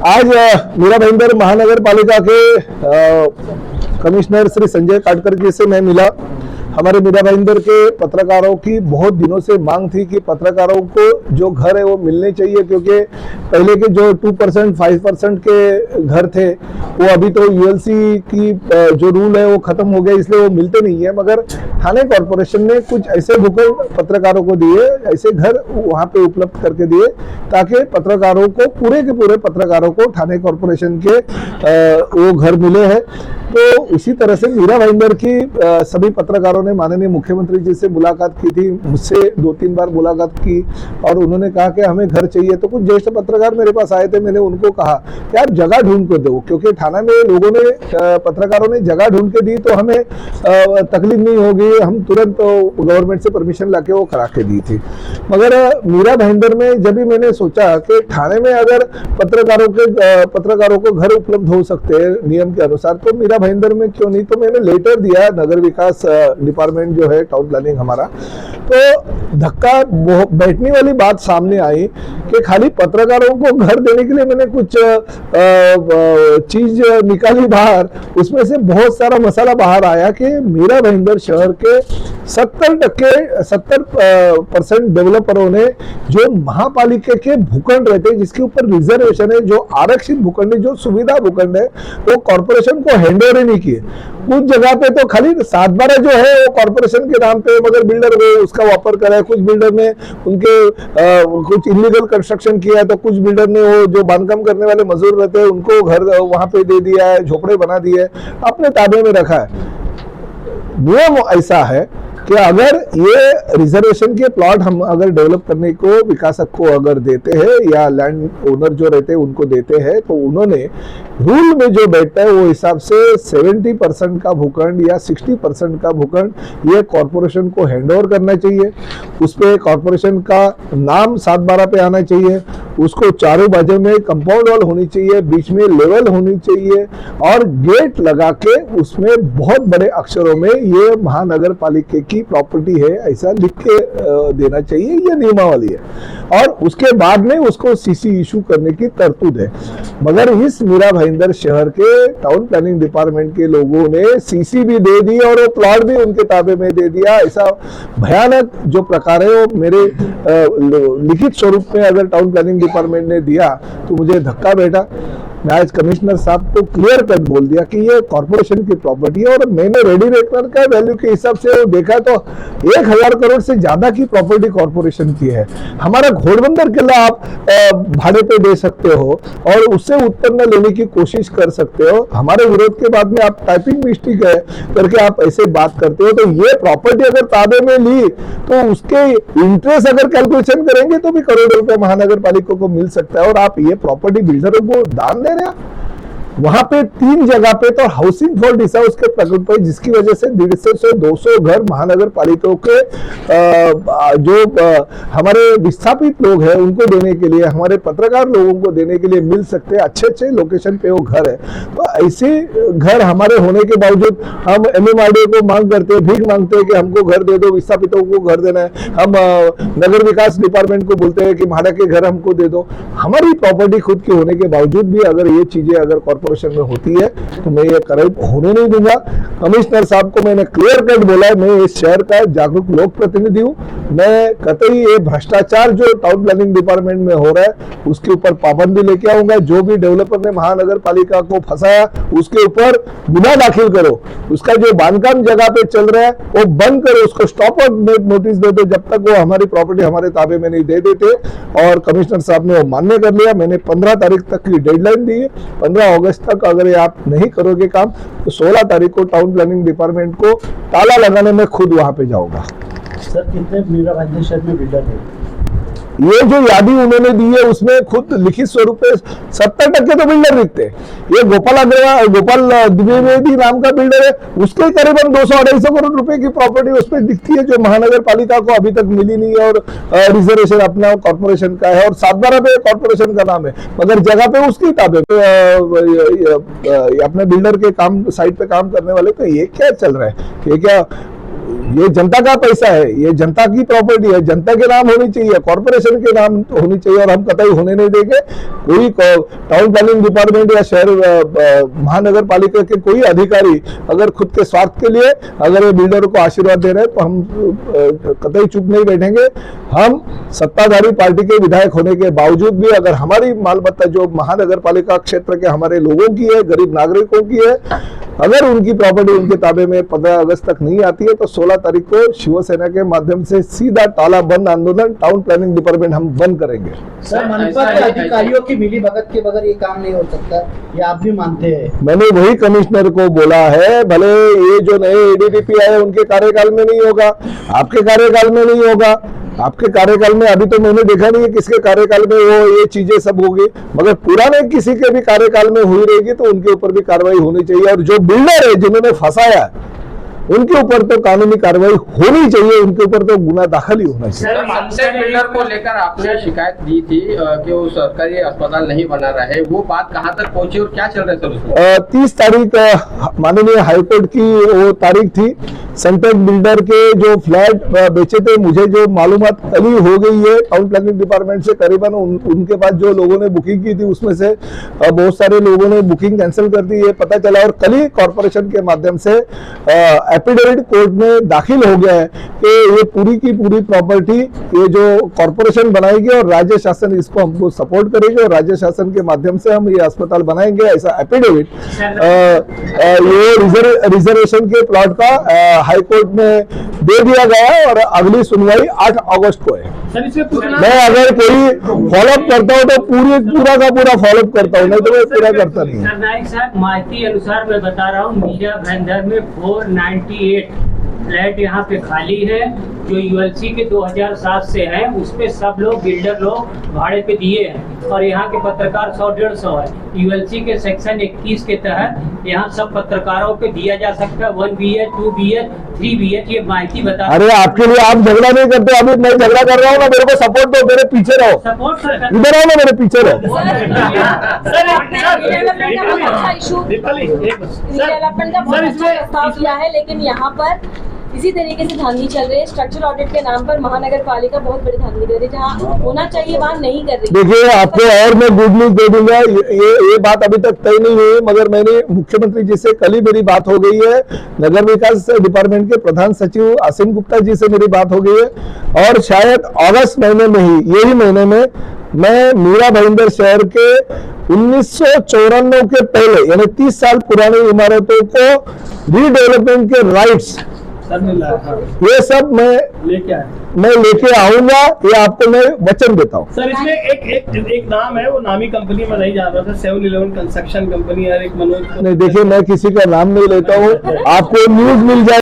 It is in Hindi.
आज मीरा भाईंदर महानगर पालिका के कमिश्नर श्री संजय काटकर जी से मैं मिला। हमारे मीरा भाईंदर के पत्रकारों की बहुत दिनों से मांग थी कि पत्रकारों को जो घर है वो मिलने चाहिए, क्योंकि पहले के जो 2% 5% के घर थे वो अभी तो यूएलसी की जो रूल है वो खत्म हो गया, इसलिए वो मिलते नहीं है। मगर थाने कॉरपोरेशन ने कुछ ऐसे भूखंड पत्रकारों को दिए, ऐसे घर वहां पे उपलब्ध करके दिए ताकि पत्रकारों को, पूरे के पूरे पत्रकारों को थाने कॉरपोरेशन के वो घर मिले हैं। तो इसी तरह से मीरा भाईंदर की सभी पत्रकारों ने माननीय मुख्यमंत्री जी से मुलाकात की थी, मुझसे 2-3 बार मुलाकात की और उन्होंने कहा कि हमें घर चाहिए। तो कुछ ज्येष्ठ पत्रकार मेरे पास आए थे, मैंने उनको कहा कि आप जगह ढूंढ कर दो, क्योंकि थाना में लोगों ने, पत्रकारों ने जगह ढूंढ के दी तो हमें तकलीफ नहीं होगी, हम तुरंत गवर्नमेंट से परमिशन लाके वो करा के दी थी। मगर मीरा भाईंदर में जब भी मैंने सोचा कि थाने में अगर पत्रकारों को घर उपलब्ध हो सकते हैं नियम के अनुसार, तो मीरा भाईंदर में क्यों नहीं। तो मैंने लेटर दिया नगर विकास डिपार्टमेंट जो है, टाउन प्लानिंग हमारा। तो धक्का बैठने वाली बात सामने आई कि खाली पत्रकारों को घर देने के लिए मैंने कुछ चीज निकाली बाहर, उसमें से बहुत सारा मसाला बाहर आया कि मीरा भाईंदर शहर के 70% डेवलपरों ने जो महापालिका के भूखंड रहते हैं, जिसके ऊपर रिजर्वेशन है, जो आरक्षित भूखंड है, जो सुविधा भूखंड है, वो कॉर्पोरेशन को हैंडओवर ही नहीं किए। कुछ जगह पे तो खाली 7/12 जो है वो कॉर्पोरेशन के नाम पे, मगर बिल्डर वो उसका वापर करा है। कुछ बिल्डर ने उनके कुछ इलीगल कंस्ट्रक्शन किया है, तो कुछ बिल्डर ने वो जो बांधकाम करने वाले मजदूर रहते हैं उनको घर वहां पे दे दिया है, झोपड़े बना दिए, अपने ताबे में रखा है। नियम ऐसा है कि अगर ये रिजर्वेशन के प्लॉट हम अगर डेवलप करने को विकासक को अगर देते हैं या लैंड ओनर जो रहते हैं उनको देते हैं, तो उन्होंने रूल में जो बैठता है वो हिसाब से 70% का भूखंड या 60% का भूखंड ये कॉर्पोरेशन को हैंडओवर करना चाहिए। उस पर कॉर्पोरेशन का नाम 7/12 पे आना चाहिए, उसको चारों बाजू में कंपाउंड वॉल होनी चाहिए, बीच में लेवल होनी चाहिए और गेट लगा के उसमें बहुत बड़े अक्षरों में ये महानगर पालिका की प्रॉपर्टी है ऐसा लिख के देना चाहिए, ये नियमावली है। और उसके बाद में उसको सीसी इशू करने की तरतूद है। मगर इस मीरा भाईंदर शहर के टाउन प्लानिंग डिपार्टमेंट के लोगों ने सीसी भी दे दी और वो प्लॉट भी उनके ताबे में दे दिया। ऐसा भयानक जो प्रकार है वो मेरे लिखित स्वरूप में अगर टाउन प्लानिंग डिपार्टमेंट ने दिया तो मुझे धक्का बैठा। मैं आज कमिश्नर साहब को क्लियर कट बोल दिया कि ये कॉर्पोरेशन की प्रॉपर्टी है और मैंने रेडी रेकनर का वैल्यू के हिसाब से देखा तो 1000 करोड़ से ज्यादा की प्रॉपर्टी कॉर्पोरेशन की है। हमारा घोड़बंदर किला आप भाड़े पे दे सकते हो और उससे उत्पन्न लेने की कोशिश कर सकते हो। हमारे विरोध के बाद में आप टाइपिंग मिस्टेक है करके आप ऐसे बात करते हो। तो ये प्रॉपर्टी अगर ताबे में ली तो उसके इंटरेस्ट अगर कैलकुलेशन करेंगे तो भी करोड़ों रुपए महानगर पालिका को मिल सकता है। और आप ये प्रॉपर्टी बिल्डरों को दान दे रहे हैं। वहां पे 3 जगह पे तो हाउसिंग फॉर डिसाउस के प्रकल्प है, जिसकी वजह से 150 से 200 घर महानगर पालिका के जो हमारे विस्थापित लोग हैं उनको देने के लिए, हमारे पत्रकार लोगों को देने के लिए मिल सकते हैं। अच्छे लोकेशन पे वो घर है। तो ऐसे घर हमारे होने के बावजूद हम MMRDA को मांग करते हैं, भीख मांगते हैं कि हमको घर दे दो, विस्थापितों को घर देना है। हम नगर विकास डिपार्टमेंट को बोलते हैं कि भाड़ा के घर हमको दे दो। हमारी प्रॉपर्टी खुद की होने के बावजूद भी अगर ये चीजें अगर कॉर्पोरेशन में होती है तो मैं ये करेक्ट होने नहीं दूंगा। कमिश्नर साहब को मैंने क्लियर कट बोला है, मैं इस शहर का जागरूक लोक प्रतिनिधि हूँ। मैं कतई ये भ्रष्टाचार जो टाउन प्लानिंग डिपार्टमेंट में हो रहा है उसके ऊपर पाबंदी लेके आऊंगा। जो भी डेवलपर ने महानगर पालिका को फंसाया उसके ऊपर गुना दाखिल करो। उसका जो बांधकाम जगह पे चल रहा है वो बंद करो, उसको स्टॉप नोटिस दे दो जब तक वो हमारी प्रॉपर्टी हमारे ताबे में नहीं दे देते। और कमिश्नर साहब ने वो मान्य कर लिया। मैंने 15 तारीख तक की डेडलाइन दी है। 15 अगस्त तक अगर आप नहीं करोगे काम तो 16 तारीख को टाउन प्लानिंग डिपार्टमेंट को ताला लगाने में खुद वहां पे जाऊंगा। सर, कितने मीरा भाईंदर शहर में बिल्डर है? ये जो यादी उन्होंने दी है उसमें खुद लिखित स्वरूप में 70% तो बिल्डर दिखते हैं। ये गोपाल द्विवेदी नाम का बिल्डर है, उसके करीबन 200-250 करोड़ रुपए की प्रॉपर्टी उसमें दिखती है जो महानगर पालिका को अभी तक मिली नहीं है। और रिजर्वेशन अपना कॉर्पोरेशन का है और 7/12 पे कॉर्पोरेशन का नाम है, मगर जगह पे उसकी ताबे अपने बिल्डर के काम साइट पे काम करने वाले। तो ये क्या चल रहा है? ये क्या ये जनता का पैसा है, ये जनता की प्रॉपर्टी है, जनता के नाम होनी चाहिए, कॉर्पोरेशन के नाम होनी चाहिए, और हम कतई होने नहीं देंगे। कोई टाउन प्लानिंग डिपार्टमेंट या शहर महानगर पालिका के कोई अधिकारी अगर खुद के स्वार्थ के लिए अगर ये बिल्डरों को आशीर्वाद दे रहे हैं तो हम कतई चुप नहीं बैठेंगे। हम सत्ताधारी पार्टी के विधायक होने के बावजूद भी अगर हमारी मालमत्ता जो महानगर पालिका क्षेत्र के हमारे लोगों की है, गरीब नागरिकों की है, अगर उनकी प्रॉपर्टी उनके ताबे में 15 अगस्त तक नहीं आती है तो 16 तारीख को शिवसेना के माध्यम से सीधा ताला बंद आंदोलन टाउन प्लानिंग डिपार्टमेंट हम बंद करेंगे। सर, मनपा के अधिकारियों की मिली भगत के बगैर ये काम नहीं हो सकता, ये आप भी मानते हैं? मैंने वही कमिश्नर को बोला है, भले ये जो नए एडीडीपी आए उनके कार्यकाल में नहीं होगा, आपके कार्यकाल में नहीं होगा, आपके कार्यकाल में अभी तो मैंने देखा नहीं है किसके कार्यकाल में वो ये चीजें सब होगी, मगर पुराने किसी के भी कार्यकाल में हुई रहेगी तो उनके ऊपर भी कार्रवाई होनी चाहिए। और जो बिल्डर है जिन्होंने फंसाया उनके ऊपर तो कानूनी कार्रवाई होनी चाहिए, उनके ऊपर तो गुना दाखिल ही होना चाहिए। सनसेट बिल्डर को लेकर आपने शिकायत दी थी कि वो सरकारी अस्पताल नहीं बना रहा है, वो बात कहां तक पहुंची और क्या चल रहा है सर उसमें? 30 तारीख माननीय हाईकोर्ट की वो तारीख थी। सनसेट बिल्डर के जो फ्लैट बेचे थे, मुझे जो मालूमात कल ही हो गई है टाउन प्लानिंग डिपार्टमेंट से, करीबन उनके पास जो लोगों ने बुकिंग की थी उसमें से बहुत सारे लोगों ने बुकिंग कैंसिल कर दी, ये पता चला। और कल ही कॉर्पोरेशन के माध्यम से एफिडेविट कोर्ट में दाखिल हो गया है कि ये पूरी की पूरी प्रॉपर्टी ये जो कॉर्पोरेशन बनाएगी और राज्य शासन इसको हमको सपोर्ट करेगी और राज्य शासन के माध्यम से हम ये अस्पताल बनाएंगे, ऐसा एफिडेविट ये रिजर्वेशन के प्लॉट का हाई कोर्ट में दे दिया गया और अगली सुनवाई 8 अगस्त को है। मैं अगर कोई फॉलोअप करता हूँ तो पूरा का पूरा फॉलोअप करता हूँ, नहीं तो मैं पूरा करता नहीं। सर नाइक साहब, माहिती अनुसार मैं बता रहा हूँ, मीरा भाईंदर में 498 फ्लैट यहाँ पे खाली है जो यूएलसी के 2007 से हैं, उसपे सब लोग बिल्डर लोग भाड़े पे दिए हैं और यहाँ के पत्रकार 100-150 है। यूएलसी के सेक्शन 21 के तहत यहाँ सब पत्रकारों पे दिया जा सकता है 1 BH, 2 BH, 3 BH, ये माहिती बता। अरे आपके लिए आप झगड़ा नहीं करते, अभी मैं झगड़ा कर रहा हूँ ना, मेरे को सपोर्ट दो, मेरे पीछे रहो, सपोर्ट इधर आओ ना, मेरे पीछे रहो। डेवलपमेंट का बहुत अच्छा प्रस्ताव किया है, लेकिन यहाँ पर इसी तरीके से धांधली चल रही है। स्ट्रक्चरल ऑडिट के नाम पर महानगर पालिका बहुत बड़ी धांधली कर रही है, जहाँ होना चाहिए वहाँ नहीं कर रही। देखिए आपको और मैं गुड न्यूज दे दूंगा, ये बात अभी तक तय नहीं हुई, मगर मैंने मुख्यमंत्री जी से कल ही मेरी बात हो गई है, नगर विकास डिपार्टमेंट के प्रधान सचिव असीम गुप्ता जी से मेरी बात हो गई है और शायद अगस्त महीने में ही, यही महीने में मैं मीरा भाईंदर शहर के 1994 के पहले यानी 30 साल पुरानी इमारतों को रीडेवलपमेंट के राइट्स ये सब मैं लेके आऊंगा, ये आपको मैं वचन देता हूँ। सर इसमें एक नाम है, वो नामी कंपनी में नहीं जा रहा था, 7-11 कंस्ट्रक्शन कंपनी है, एक मनोज। नहीं देखिए, मैं किसी का नाम नहीं लेता हूँ, आपको न्यूज मिल जाए।